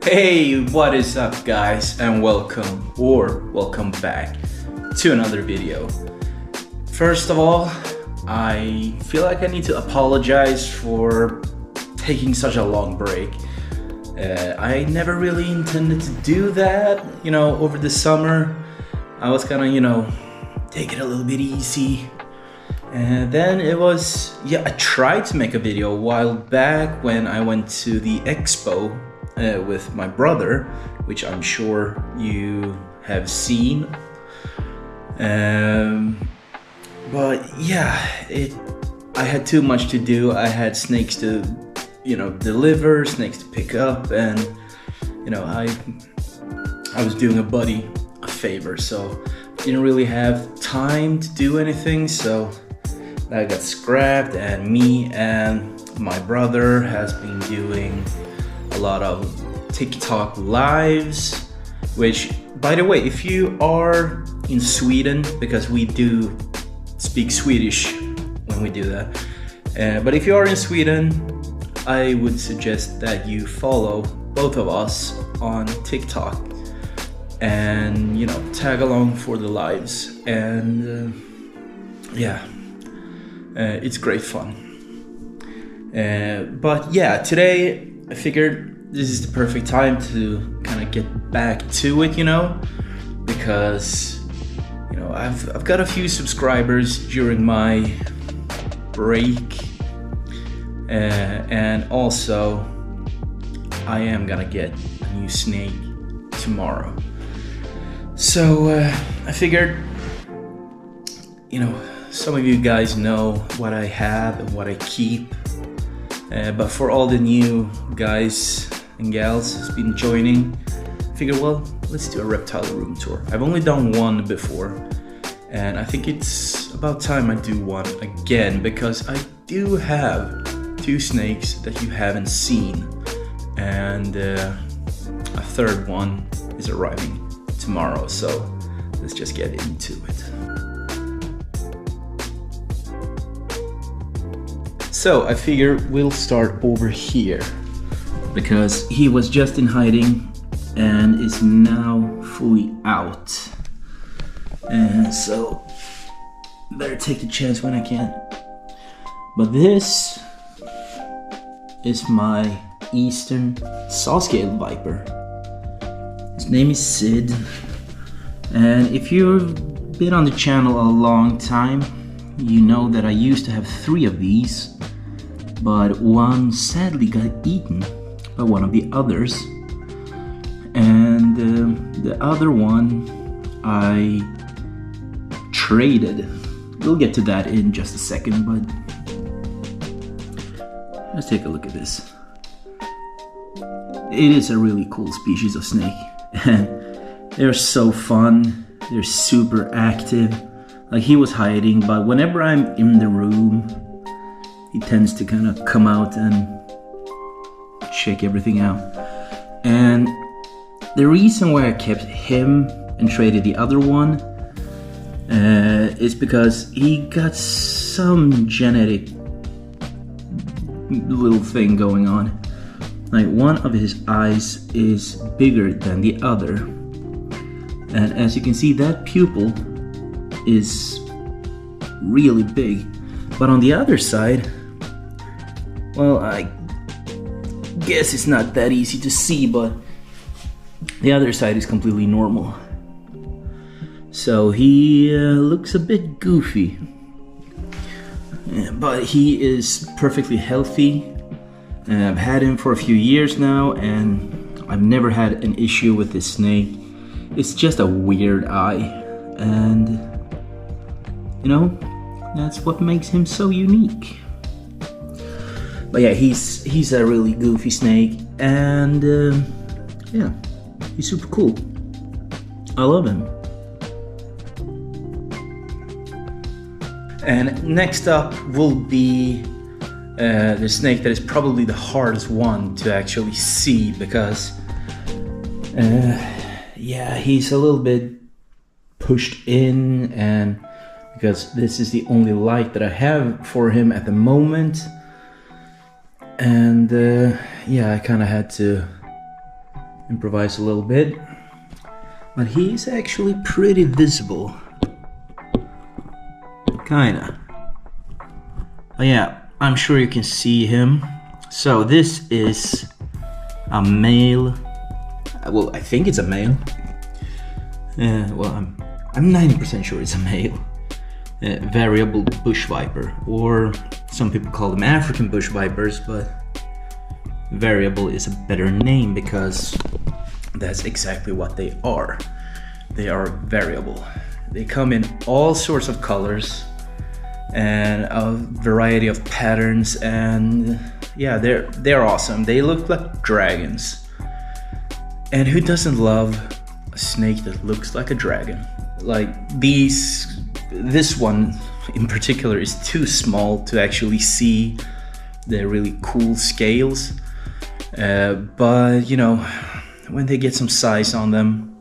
Hey, what is up guys, and welcome back to another video. First of all, I feel like I need to apologize for taking such a long break. I never really intended to do that, over the summer. I was gonna, take it a little bit easy. And then I tried to make a video a while back when I went to the expo with my brother, which I'm sure you have seen. But yeah, I had too much to do. I had snakes to, deliver, snakes to pick up, and I was doing a buddy a favor, so didn't really have time to do anything. So that got scrapped, and me and my brother has been doing a lot of TikTok lives, which, by the way, if you are in Sweden, because we do speak Swedish when we do that, but if you are in Sweden, I would suggest that you follow both of us on TikTok and tag along for the lives, and it's great fun. But yeah, today I figured this is the perfect time to kind of get back to it, because I've got a few subscribers during my break, and also I am gonna get a new snake tomorrow. So I figured, some of you guys know what I have and what I keep, but for all the new guys and gals who's been joining, I figured, well, let's do a reptile room tour. I've only done one before, and I think it's about time I do one again, because I do have two snakes that you haven't seen, and a third one is arriving tomorrow, so let's just get into it. So I figure we'll start over here, because he was just in hiding and is now fully out, and so better take the chance when I can. But this is my eastern saw-scaled viper. His name is Sid, and if you've been on the channel a long time, you know that I used to have 3 of these, but one sadly got eaten by one of the others, and the other one I traded. We'll get to that in just a second, but let's take a look at this. It is a really cool species of snake, and they're so fun. They're super active. Like, he was hiding, but whenever I'm in the room, he tends to kind of come out and check everything out. And the reason why I kept him and traded the other one is because he got some genetic little thing going on. Like, one of his eyes is bigger than the other, and as you can see, that pupil is really big. But on the other side, well, I guess it's not that easy to see, but the other side is completely normal. So he looks a bit goofy, but he is perfectly healthy. I've had him for a few years now, and I've never had an issue with this snake. It's just a weird eye, and that's what makes him so unique. But yeah, he's a really goofy snake, and yeah, he's super cool. I love him. And next up will be the snake that is probably the hardest one to actually see, because yeah, he's a little bit pushed in, and because this is the only light that I have for him at the moment, and yeah, I kind of had to improvise a little bit. But he's actually pretty visible. Kinda. But yeah, I'm sure you can see him. So this is a male. Well, I think it's a male. Well, I'm 90% sure it's a male. Variable bush viper, or some people call them African bush vipers, but variable is a better name because that's exactly what they are. They are variable. They come in all sorts of colors and a variety of patterns, and yeah, they're awesome. They look like dragons. And who doesn't love a snake that looks like a dragon? Like this one in particular is too small to actually see the really cool scales. But you know, when they get some size on them,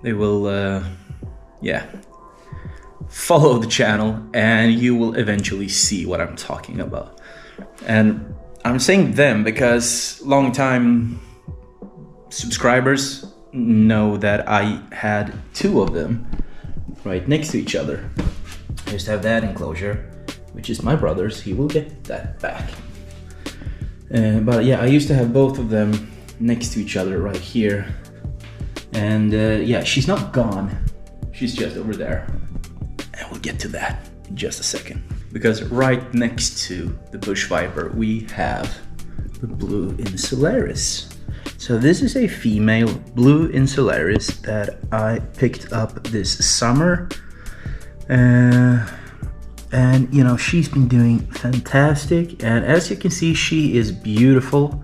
they will yeah, follow the channel and you will eventually see what I'm talking about. And I'm saying them because long time subscribers know that I had two of them right next to each other. I used to have that enclosure, which is my brother's. He will get that back. But yeah, I used to have both of them next to each other right here. And yeah, she's not gone. She's just over there. And we'll get to that in just a second. Because right next to the bush viper, we have the blue insularis. So this is a female blue insularis that I picked up this summer. And you know, she's been doing fantastic. And as you can see, she is beautiful,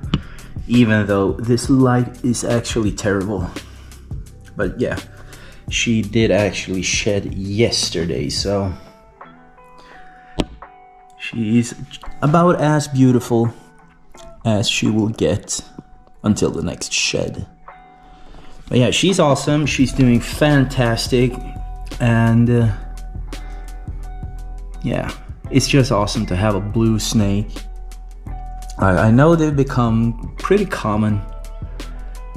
even though this light is actually terrible. But yeah, she did actually shed yesterday, so she is about as beautiful as she will get until the next shed. But yeah, she's awesome. She's doing fantastic. And yeah, it's just awesome to have a blue snake. I know they've become pretty common.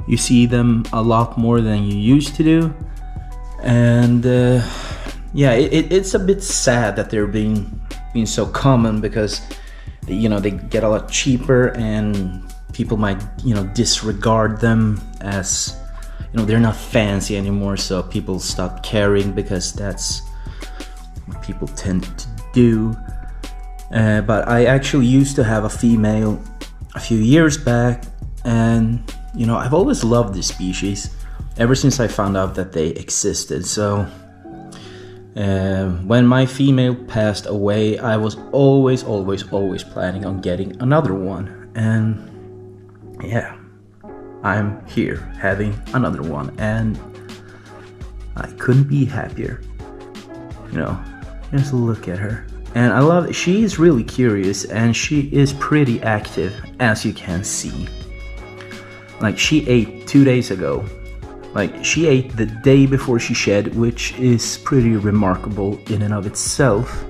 You see them a lot more than you used to do. And yeah, it's a bit sad that they're being so common, because you know, they get a lot cheaper and people might, you know, disregard them as, you know, they're not fancy anymore, so people stop caring because that's what people tend to do. But I actually used to have a female a few years back, and you know, I've always loved this species ever since I found out that they existed. So when my female passed away, I was always planning on getting another one. And yeah, I'm here having another one, and I couldn't be happier. You know, just look at her. And I love it. She is really curious, and she is pretty active, as you can see. Like, she ate 2 days ago. Like, she ate the day before she shed, which is pretty remarkable in and of itself.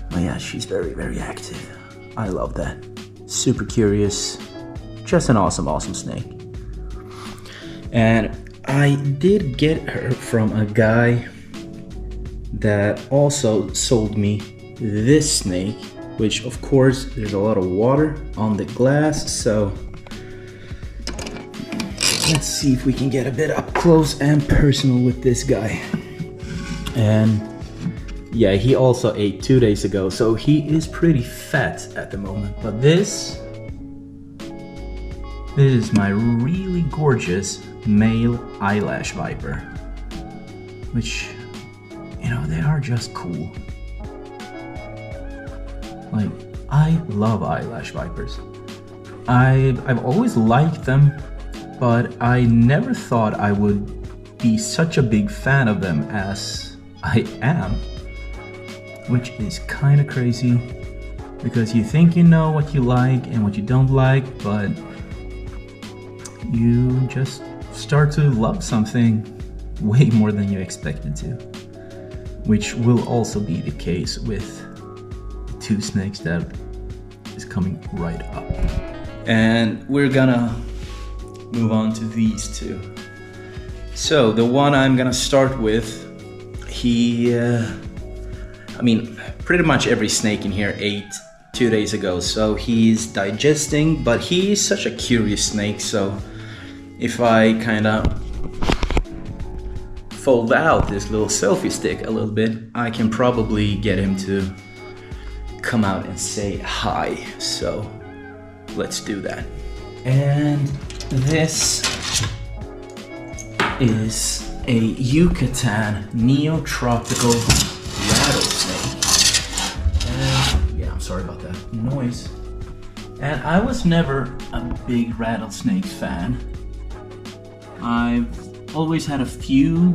But yeah, she's very active. I love that. Super curious. Just an awesome snake. And I did get her from a guy that also sold me this snake, which of course there's a lot of water on the glass, so let's see if we can get a bit up close and personal with this guy. And yeah, he also ate 2 days ago, so he is pretty fat at the moment. But this is my really gorgeous male eyelash viper, which, you know, they are just cool. Like, I love eyelash vipers. I've always liked them, but I never thought I would be such a big fan of them as I am, which is kind of crazy, because you think you know what you like and what you don't like, but you just start to love something way more than you expected to, which will also be the case with the two snakes that is coming right up. And we're gonna move on to these two. So the one I'm gonna start with, I mean, pretty much every snake in here ate 2 days ago, so he's digesting, but he's such a curious snake, so if I kind of fold out this little selfie stick a little bit, I can probably get him to come out and say hi. So let's do that. And this is a Yucatan neotropical rattlesnake. And yeah, I'm sorry about that noise. And I was never a big rattlesnake fan. I've always had a few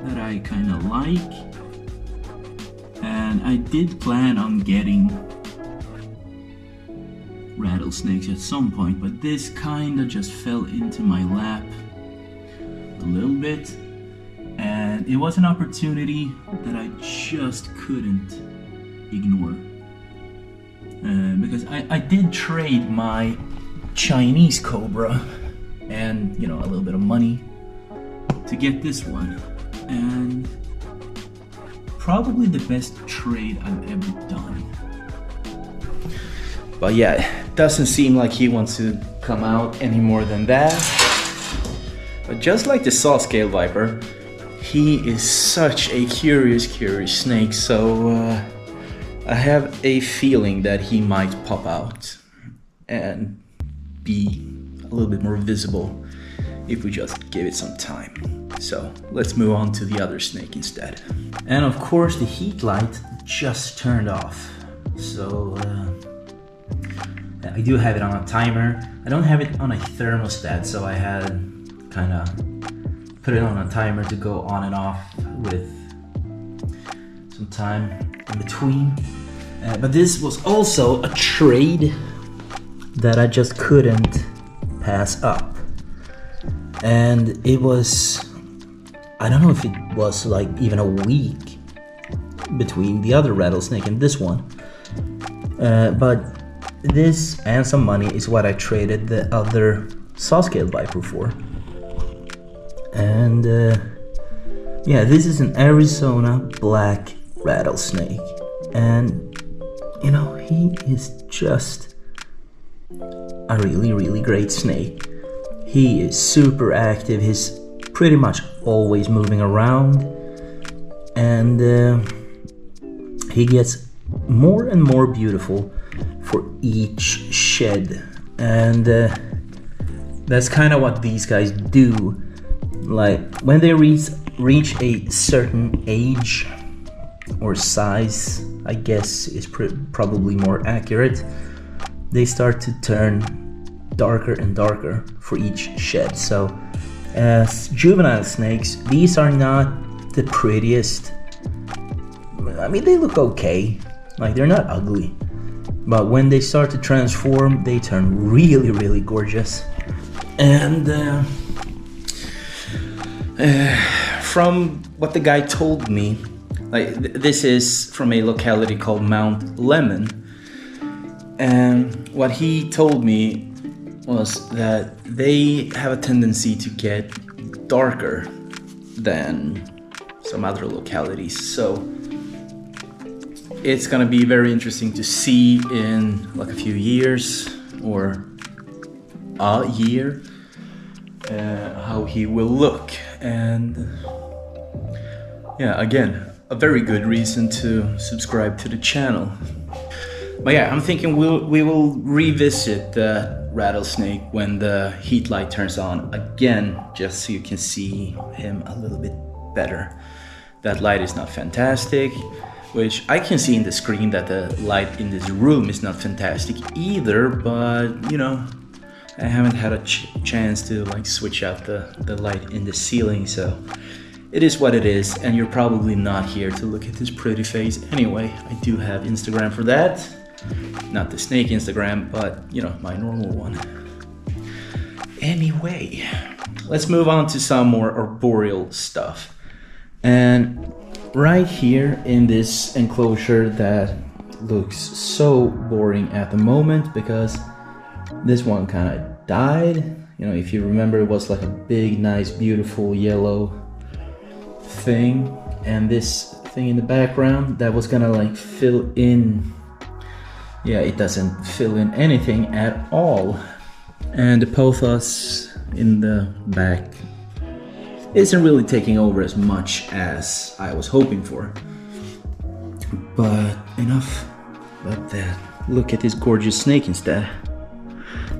that I kind of like, and I did plan on getting rattlesnakes at some point, but this kind of just fell into my lap a little bit, and it was an opportunity that I just couldn't ignore, because I did trade my Chinese cobra and, you know, a little bit of money to get this one, and probably the best trade I've ever done. But yeah, it doesn't seem like he wants to come out any more than that. But just like the saw-scale viper, he is such a curious snake, so I have a feeling that he might pop out and be a little bit more visible if we just give it some time. So let's move on to the other snake instead. And of course the heat light just turned off. So I do have it on a timer. I don't have it on a thermostat, so I had kind of put it on a timer to go on and off with some time in between. But this was also a trade that I just couldn't pass up. And it was, I don't know if it was like even a week between the other rattlesnake and this one. But this and some money is what I traded the other saw-scale viper for. And yeah, this is an Arizona black rattlesnake. And you know, he is just a really great snake. He is super active. He's pretty much always moving around, and he gets more and more beautiful for each shed. And that's kind of what these guys do. Like when they reach a certain age or size, I guess is probably more accurate, they start to turn darker and darker for each shed. So as juvenile snakes, these are not the prettiest. I mean, they look okay, like they're not ugly, but when they start to transform, they turn really gorgeous. And from what the guy told me, like this is from a locality called Mount Lemon, and what he told me was that they have a tendency to get darker than some other localities. So it's gonna be very interesting to see in like a few years or a year how he will look. And yeah, again, a very good reason to subscribe to the channel. But yeah, I'm thinking we will revisit the rattlesnake when the heat light turns on again, just so you can see him a little bit better. That light is not fantastic, which I can see in the screen that the light in this room is not fantastic either, but you know, I haven't had a chance to like switch out the light in the ceiling, so it is what it is, and you're probably not here to look at this pretty face anyway. I do have Instagram for that. Not the snake Instagram, but you know, my normal one. Anyway, let's move on to some more arboreal stuff. And right here in this enclosure that looks so boring at the moment because this one kind of died. You know, if you remember, it was like a big, nice, beautiful yellow thing, and this thing in the background that was gonna like fill in. Yeah, it doesn't fill in anything at all. And the pothos in the back isn't really taking over as much as I was hoping for. But enough about that. Look at this gorgeous snake instead.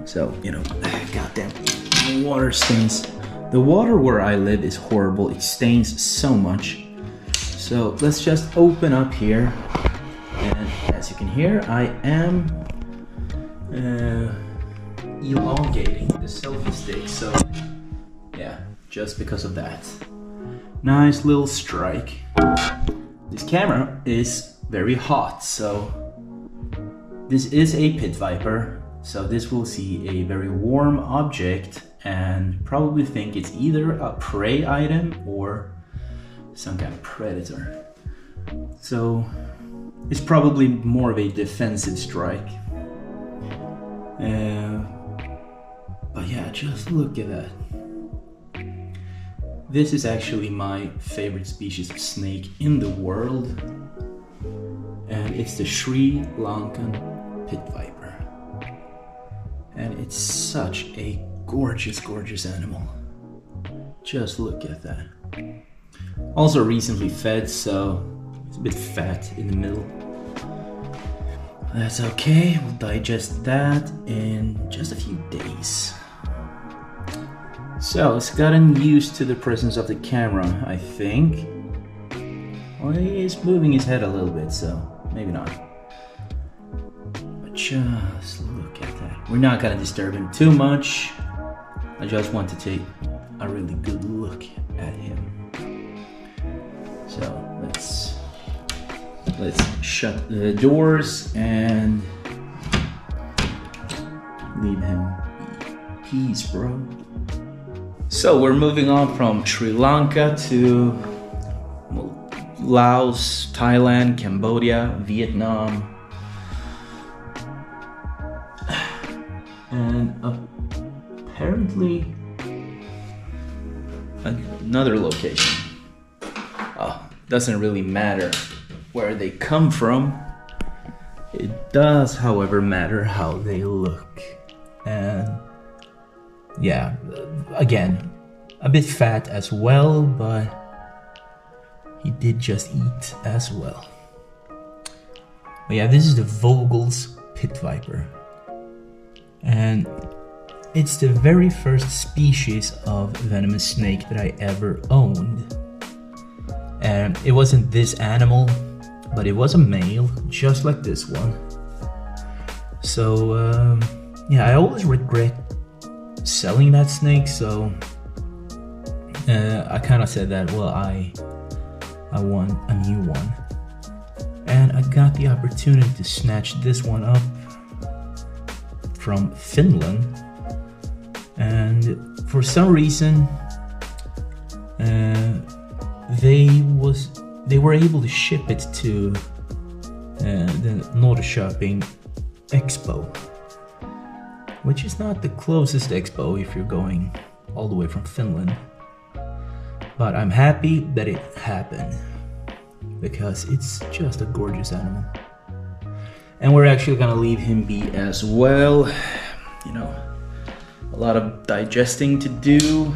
So, you know, goddamn water stains. The water where I live is horrible. It stains so much. So let's just open up here. And as you can hear, I am elongating the selfie stick. So yeah, just because of that. Nice little strike. This camera is very hot, so this is a pit viper. So this will see a very warm object and probably think it's either a prey item or some kind of predator. So it's probably more of a defensive strike. But yeah, just look at that. This is actually my favorite species of snake in the world. And it's the Sri Lankan pit viper. And it's such a gorgeous, gorgeous animal. Just look at that. Also recently fed, so it's a bit fat in the middle. That's okay, we'll digest that in just a few days. So it's gotten used to the presence of the camera, I think. Well, he is moving his head a little bit, so maybe not. But just look at that. We're not gonna disturb him too much. I just want to take a really good look at him. So let's shut the doors and leave him be. Peace, bro. So we're moving on from Sri Lanka to Laos, Thailand, Cambodia, Vietnam, and apparently another location. Oh, doesn't really matter where they come from. It does, however, matter how they look. And yeah, again, a bit fat as well, but he did just eat as well. But yeah, this is the Vogels pit viper. And it's the very first species of venomous snake that I ever owned. And it wasn't this animal, but it was a male, just like this one. So yeah, I always regret selling that snake, so I kind of said that, well, I want a new one. And I got the opportunity to snatch this one up from Finland. And for some reason, they were able to ship it to the Norrköping Expo, which is not the closest expo if you're going all the way from Finland. But I'm happy that it happened, because it's just a gorgeous animal. And we're actually gonna leave him be as well. You know, a lot of digesting to do.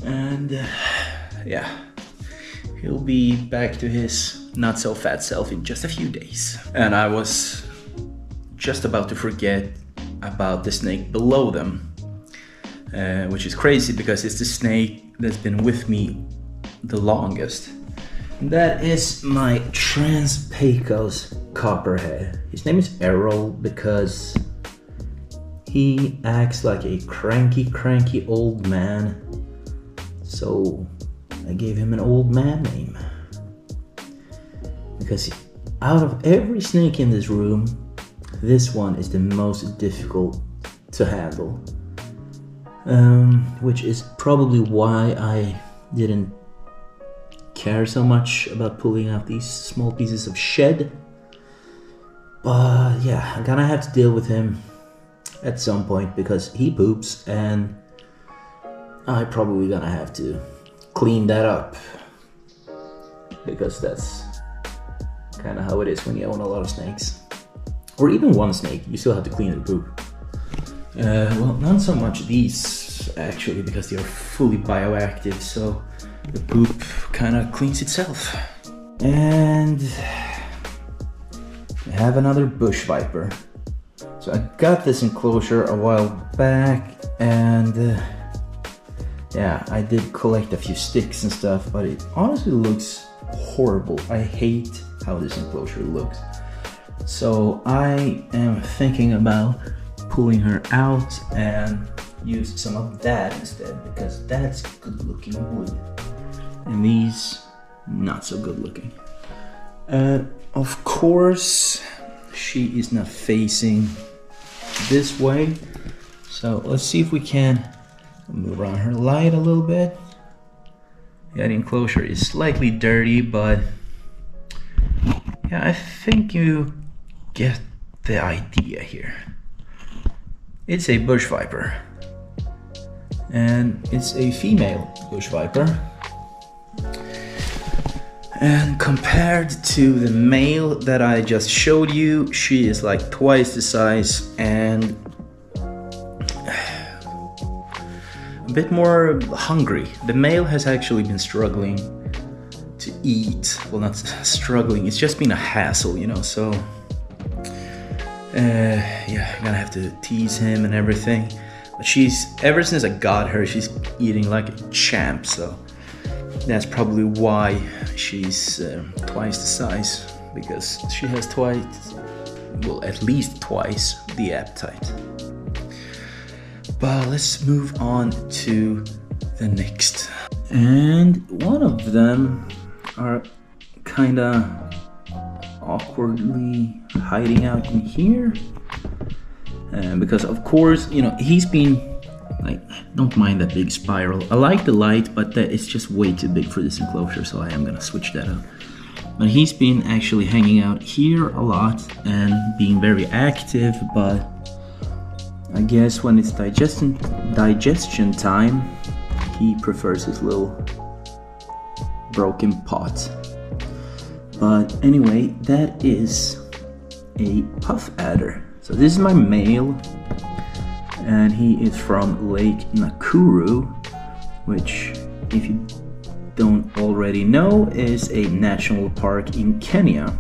And yeah, he'll be back to his not so fat self in just a few days. And I was just about to forget about the snake below them, which is crazy because it's the snake that's been with me the longest. And that is my trans-Pecos copperhead. His name is Errol because he acts like a cranky old man. So I gave him an old man name. Because out of every snake in this room, this one is the most difficult to handle. Which is probably why I didn't care so much about pulling out these small pieces of shed. But yeah, I'm gonna have to deal with him at some point because he poops, and I'm probably gonna have to clean that up, because that's kind of how it is when you own a lot of snakes, or even one snake. You still have to clean the poop. Well, not so much these actually, because they are fully bioactive, so the poop kind of cleans itself. And I have another bush viper. So I got this enclosure a while back, and yeah, I did collect a few sticks and stuff, but it honestly looks horrible. I hate how this enclosure looks. So I am thinking about pulling her out and use some of that instead, because that's good looking wood. And these, not so good looking. Of course, she is not facing this way. So let's see if we can move around her light a little bit. Yeah, the enclosure is slightly dirty, but yeah, I think you get the idea here. It's a bush viper, and it's a female bush viper. And compared to the male that I just showed you, she is like twice the size and a bit more hungry. The male has actually been struggling to eat. Well, not struggling, it's just been a hassle, you know, so yeah, I'm gonna have to tease him and everything. But she's, ever since I got her, she's eating like a champ, so that's probably why she's twice the size, because she has twice, well, at least twice the appetite. But let's move on to the next. And one of them are kinda awkwardly hiding out in here. Because of course, you know, he's been like, don't mind that big spiral. I like the light, but it's just way too big for this enclosure, so I am gonna switch that up. But he's been actually hanging out here a lot and being very active, but I guess when it's digestion time, he prefers his little broken pot. But anyway, that is a puff adder. So this is my male, and he is from Lake Nakuru, which, if you don't already know, is a national park in Kenya.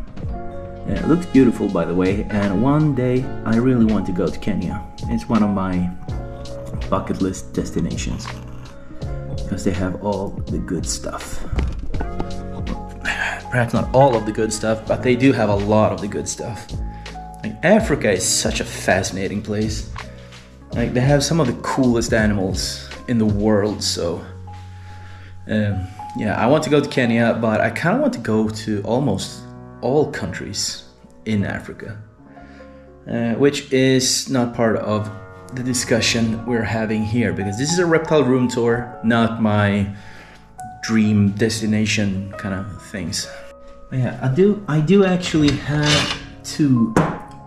It looks beautiful, by the way, and one day I really want to go to Kenya. It's one of my bucket list destinations, because they have all the good stuff. Perhaps not all of the good stuff, but they do have a lot of the good stuff. Like, Africa is such a fascinating place. Like, they have some of the coolest animals in the world, so yeah, I want to go to Kenya, but I kind of want to go to almost all countries in Africa, which is not part of the discussion we're having here, because this is a reptile room tour, not my dream destination kind of things. But yeah, I do actually have two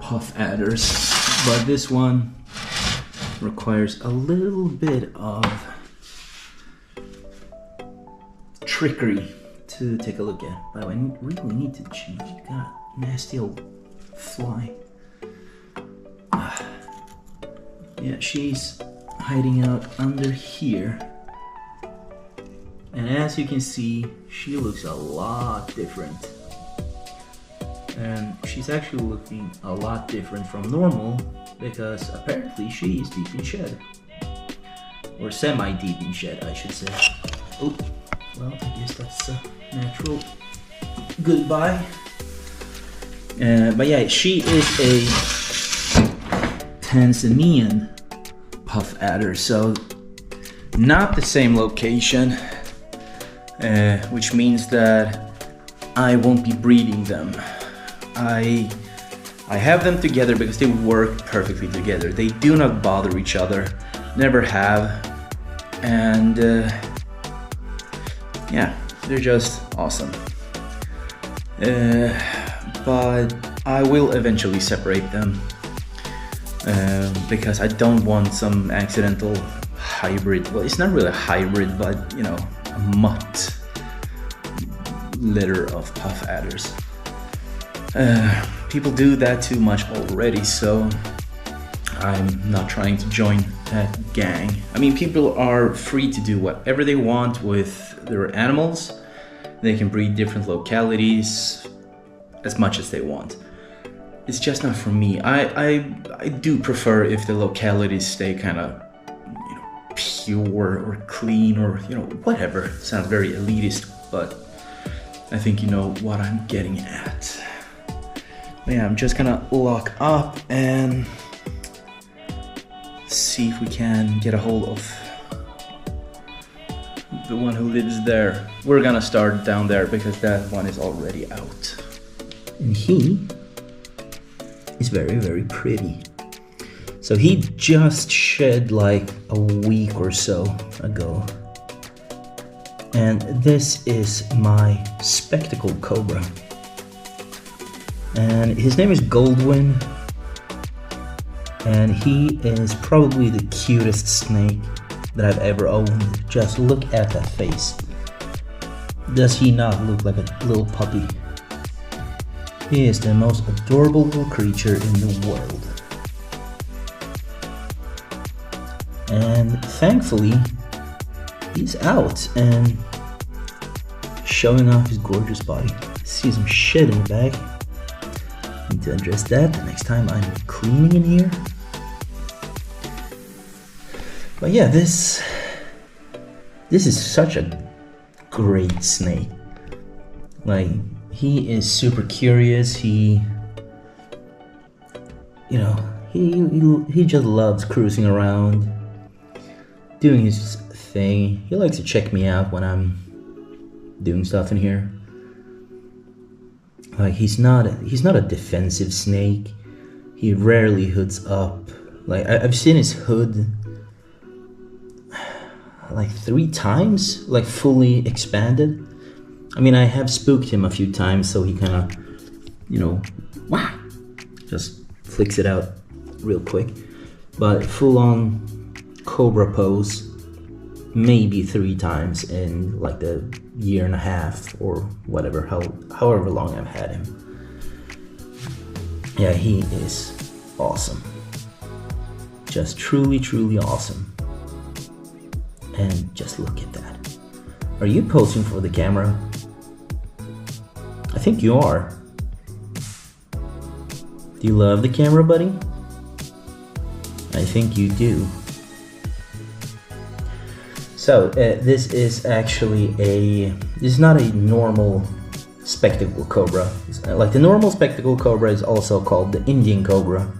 puff adders, but this one requires a little bit of trickery to take a look at. By the way, I really need to change. You got a nasty old fly. Yeah, she's hiding out under here. And as you can see, she looks a lot different. And she's actually looking a lot different from normal, because apparently she is deep in shed. Or semi-deep in shed, I should say. Oh, well, I guess that's a natural goodbye. But yeah, she is a Tanzanian puff adder, so not the same location, which means that I won't be breeding them. I have them together because they work perfectly together. They do not bother each other, never have, and yeah, they're just awesome. But I will eventually separate them. because I don't want some accidental hybrid. Well, it's not really a hybrid, but you know, a mutt litter of puff adders. People do that too much already, so I'm not trying to join that gang. I mean, people are free to do whatever they want with their animals. They can breed different localities as much as they want. It's just not for me. I do prefer if the localities stay kind of, you know, pure or clean, or, you know, whatever. It sounds very elitist, but I think you know what I'm getting at. But yeah, I'm just gonna lock up and see if we can get a hold of the one who lives there. We're gonna start down there because that one is already out. And he is very, very pretty. So he just shed like a week or so ago. And this is my spectacle cobra. And his name is Goldwyn. And he is probably the cutest snake that I've ever owned. Just look at that face. Does he not look like a little puppy? He is the most adorable little creature in the world. And thankfully, he's out and showing off his gorgeous body. See some shit in the bag. Need to address that the next time I'm cleaning in here. But yeah, this is such a great snake. Like, he is super curious. He, you know, he just loves cruising around, doing his thing. He likes to check me out when I'm doing stuff in here. Like, he's not a defensive snake. He rarely hoods up. Like, I've seen his hood like 3 times, like fully expanded. I mean, I have spooked him a few times, so he kind of, you know, just flicks it out real quick. But full on cobra pose, maybe 3 times in like the 1.5 years or whatever, however long I've had him. Yeah, he is awesome. Just truly, truly awesome. And just look at that. Are you posing for the camera? I think you are. Do you love the camera, buddy? I think you do. So this is actually this is not a normal spectacle cobra. Like, the normal spectacle cobra is also called the Indian cobra.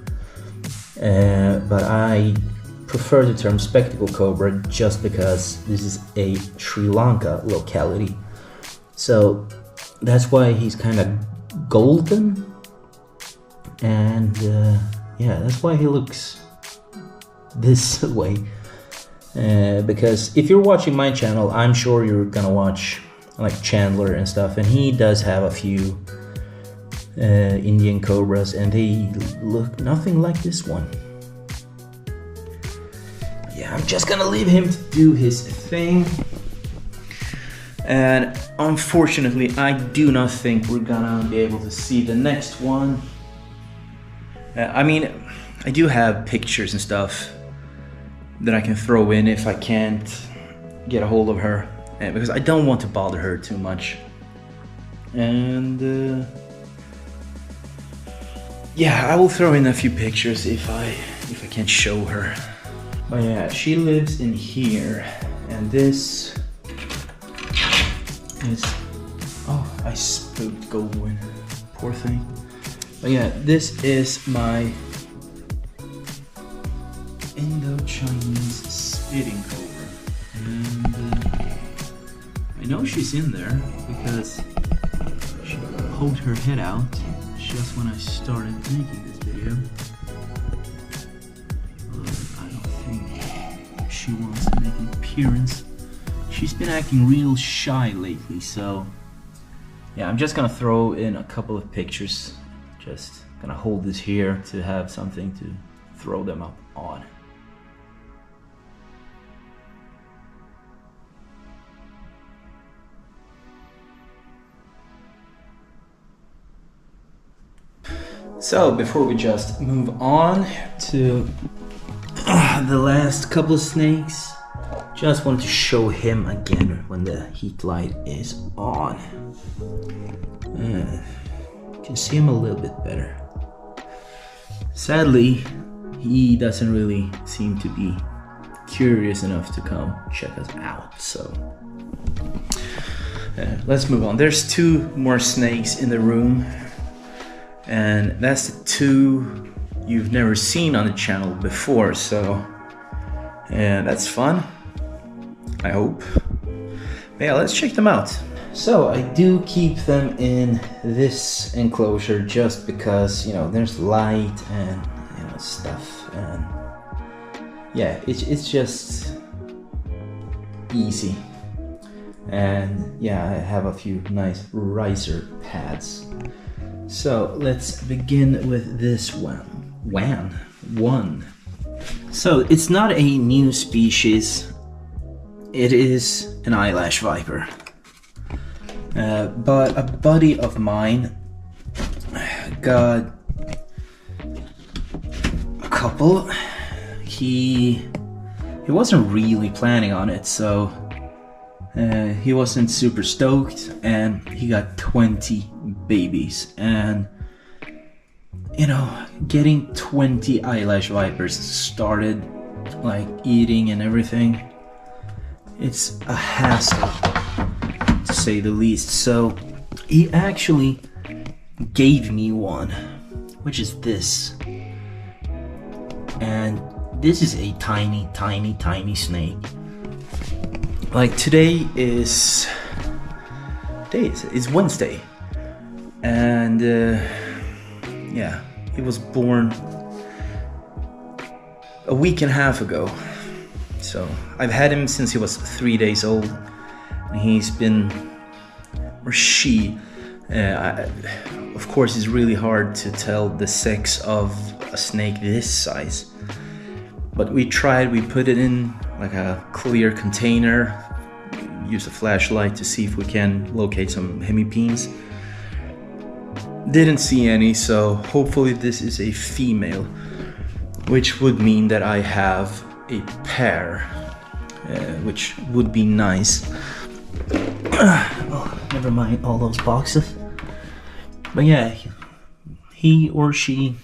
But I prefer the term spectacle cobra just because this is a Sri Lanka locality. So that's why he's kind of golden. And yeah, that's why he looks this way. Because if you're watching my channel, I'm sure you're gonna watch like Chandler and stuff, and he does have a few Indian cobras, and they look nothing like this one. Yeah, I'm just gonna leave him to do his thing. And unfortunately, I do not think we're gonna be able to see the next one. I mean, I do have pictures and stuff that I can throw in if I can't get a hold of her, because I don't want to bother her too much. And yeah, I will throw in a few pictures if I can't show her. But yeah, she lives in here, and this is, oh, I spooked Goldwyn, poor thing. But yeah, this is my Indo-Chinese spitting cobra, and I know she's in there because she poked her head out just when I started making this video. I don't think she wants to make an appearance. She's been acting real shy lately, so yeah, I'm just gonna throw in a couple of pictures. Just gonna hold this here to have something to throw them up on. So before we just move on to the last couple of snakes, just want to show him again when the heat light is on. You can see him a little bit better. Sadly, he doesn't really seem to be curious enough to come check us out, so let's move on. There's 2 more snakes in the room, and that's the 2 you've never seen on the channel before, so that's fun, I hope. But yeah, let's check them out. So I do keep them in this enclosure just because, you know, there's light and, you know, stuff, and yeah, it's just easy. And yeah, I have a few nice riser pads. So let's begin with this one. So it's not a new species. It is an eyelash viper. But a buddy of mine got a couple. He wasn't really planning on it, so he wasn't super stoked, and he got 20 babies. And you know, getting 20 eyelash vipers started, like eating and everything, it's a hassle to say the least. So he actually gave me one, which is this, and this is a tiny snake. Like today is Wednesday, and yeah, he was born a week and a half ago. So I've had him since he was 3 days old, and he's been, or she, of course it's really hard to tell the sex of a snake this size, but we tried. We put it in like a clear container, use a flashlight to see if we can locate some hemipenes. Didn't see any, so hopefully this is a female, which would mean that I have a pair, which would be nice. Oh, never mind all those boxes. But yeah, he or she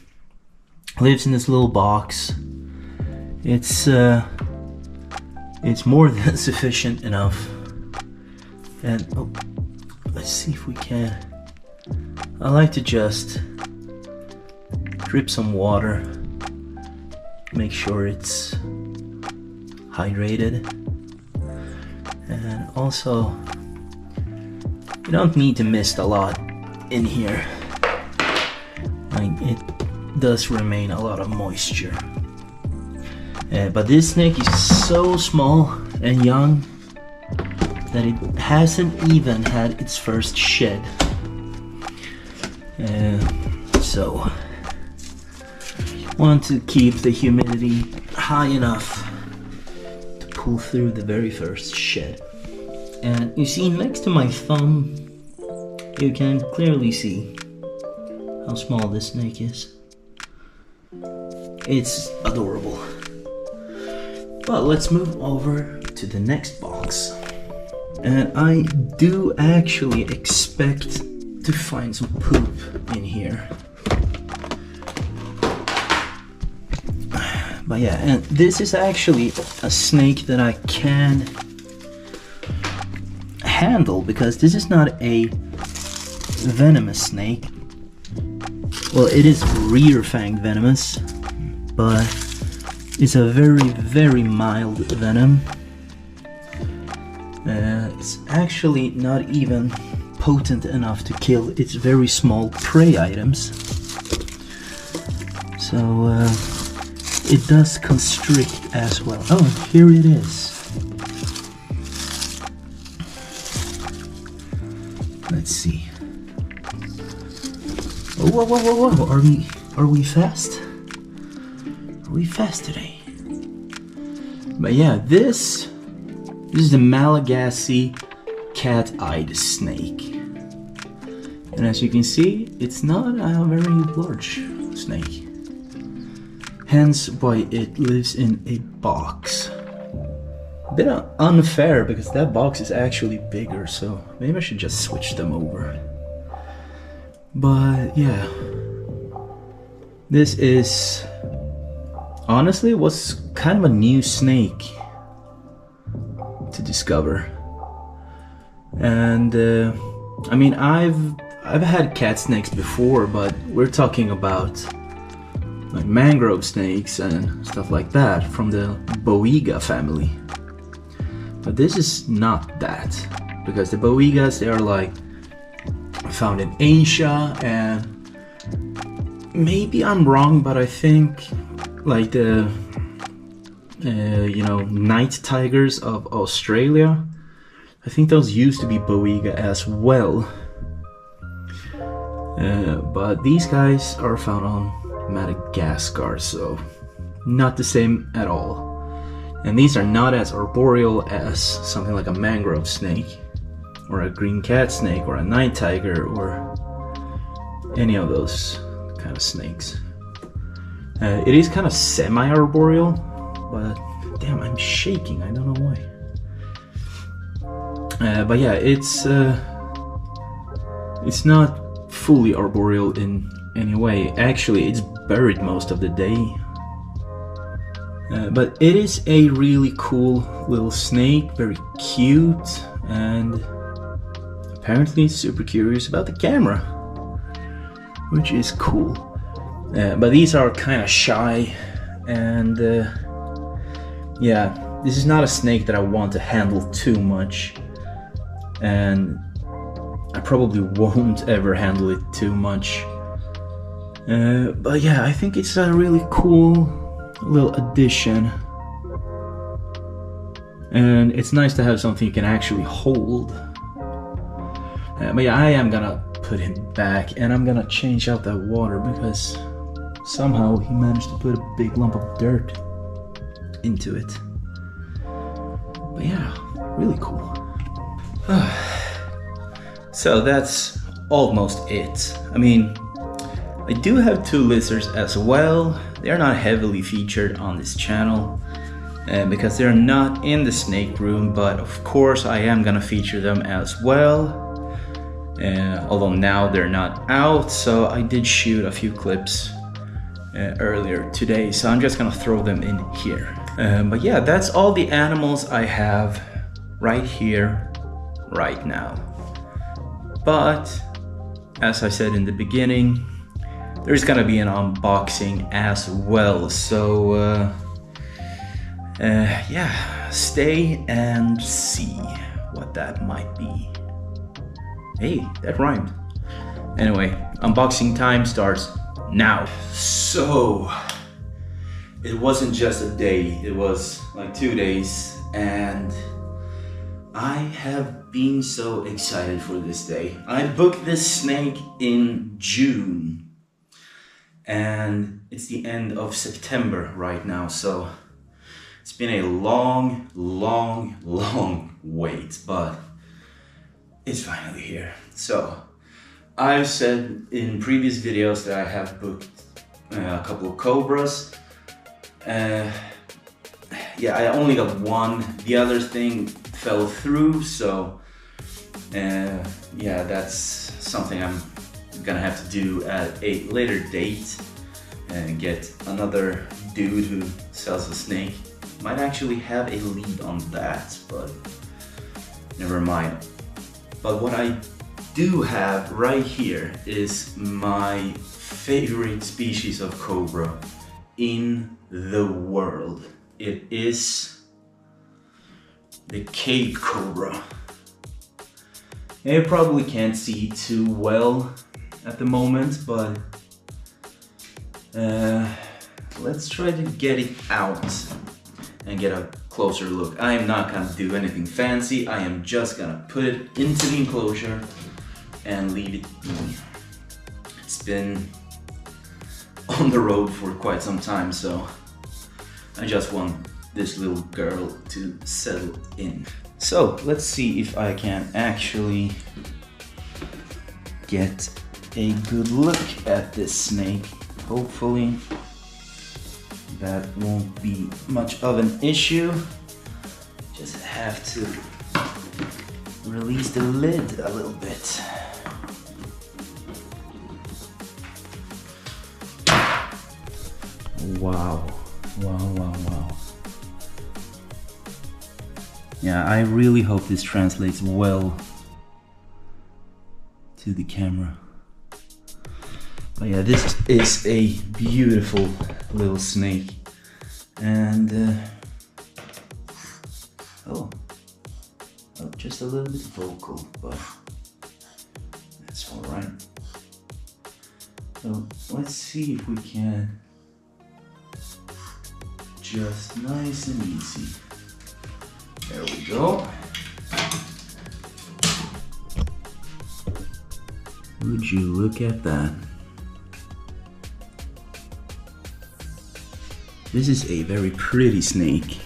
lives in this little box. It's more than sufficient enough. And oh, let's see if we can. I like to just drip some water, make sure it's hydrated, and also you don't need to mist a lot in here. Like, it does remain a lot of moisture. But this snake is so small and young that it hasn't even had its first shed. So want to keep the humidity high enough to pull through the very first shed. And you see next to my thumb, you can clearly see how small this snake is. It's adorable. But let's move over to the next box. And I do actually expect to find some poop in here. But yeah, and this is actually a snake that I can handle, because this is not a venomous snake. Well, it is rear fang venomous, but it's a very mild venom. It's actually not even potent enough to kill its very small prey items. So it does constrict as well. Oh, here it is. Let's see. Oh, whoa! Are we fast? Are we fast today? But yeah, this is the Malagasy cat-eyed snake. And as you can see, it's not a very large snake. Hence why it lives in a box. A bit unfair because that box is actually bigger, so maybe I should just switch them over. But yeah, this is honestly was kind of a new snake to discover. And I mean, I've had cat snakes before, but we're talking about like mangrove snakes and stuff like that from the Boiga family. But this is not that, because the Boigas, they are like found in Asia, and maybe I'm wrong, but I think like the you know, night tigers of Australia, I think those used to be Boiga as well. But these guys are found on Madagascar, so not the same at all. And these are not as arboreal as something like a mangrove snake, or a green cat snake, or a night tiger, or any of those kind of snakes. It is kind of semi-arboreal, but damn, I'm shaking, I don't know why. But yeah, it's not fully arboreal in any way. Actually, it's buried most of the day. But it is a really cool little snake, very cute, and apparently super curious about the camera, which is cool. But these are kind of shy, and yeah, this is not a snake that I want to handle too much, and I probably won't ever handle it too much. But yeah, I think it's a really cool little addition, and it's nice to have something you can actually hold. But yeah, I am gonna put him back, and I'm gonna change out that water because somehow he managed to put a big lump of dirt into it. But yeah, really cool. So that's almost it. I mean, I do have two lizards as well. They're not heavily featured on this channel because they're not in the snake room, but of course I am gonna feature them as well. Although now they're not out, so I did shoot a few clips earlier today, so I'm just gonna throw them in here. But yeah, that's all the animals I have right here, right now. But as I said in the beginning, there's gonna be an unboxing as well, so yeah, stay and see what that might be. Hey, that rhymed. Anyway, unboxing time starts now. So it wasn't just a day, it was like 2 days, and I have been so excited for this day. I booked this snake in June, and it's the end of September right now, so it's been a long wait, but it's finally here. So I've said in previous videos that I have booked a couple of cobras. Yeah, I only got one. The other thing fell through, so yeah, that's something I'm gonna have to do at a later date and get another dude who sells a snake. Might actually have a lead on that, but never mind. But what I do have right here is my favorite species of cobra in the world. It is the cave cobra. You probably can't see too well at the moment, but let's try to get it out and get a closer look. I am not gonna do anything fancy. I am just gonna put it into the enclosure and leave it be. It's been on the road for quite some time, so I just want this little girl to settle in. So let's see if I can actually get a good look at this snake. Hopefully that won't be much of an issue. Just have to release the lid a little bit. Wow, wow, wow, wow. Yeah, I really hope this translates well to the camera. But yeah, this is a beautiful little snake. And oh, just a little bit vocal, but that's all right. So let's see if we can just nice and easy. There we go. Would you look at that? This is a very pretty snake.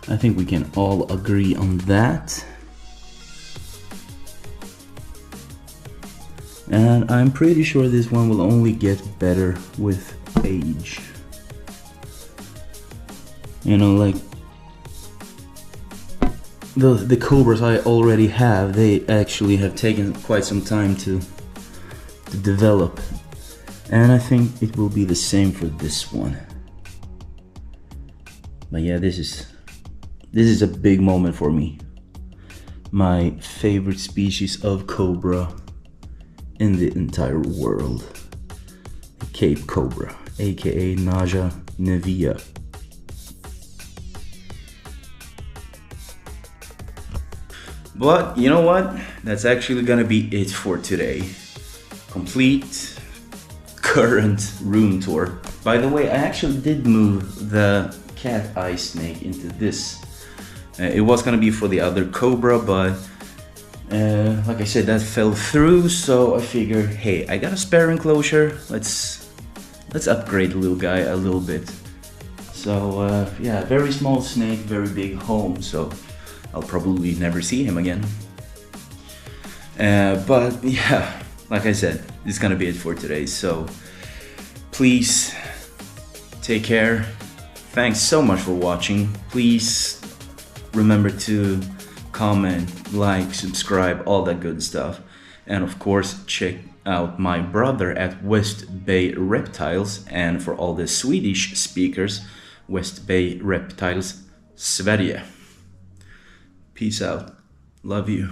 I think we can all agree on that. And I'm pretty sure this one will only get better with age. You know, like the cobras I already have, they actually have taken quite some time to develop. And I think it will be the same for this one. But yeah, this is a big moment for me. My favorite species of cobra in the entire world. The Cape Cobra, aka Naja nevia. But you know what? That's actually gonna be it for today. Complete current room tour. By the way, I actually did move the cat eye snake into this. It was gonna be for the other cobra, but like I said, that fell through. So I figured, hey, I got a spare enclosure. Let's upgrade the little guy a little bit. So yeah, very small snake, very big home. So I'll probably never see him again. But yeah, like I said, this is gonna be it for today. So please take care. Thanks so much for watching. Please remember to comment, like, subscribe, all that good stuff. And of course, check out my brother at West Bay Reptiles. And for all the Swedish speakers, West Bay Reptiles Sverige. Peace out. Love you.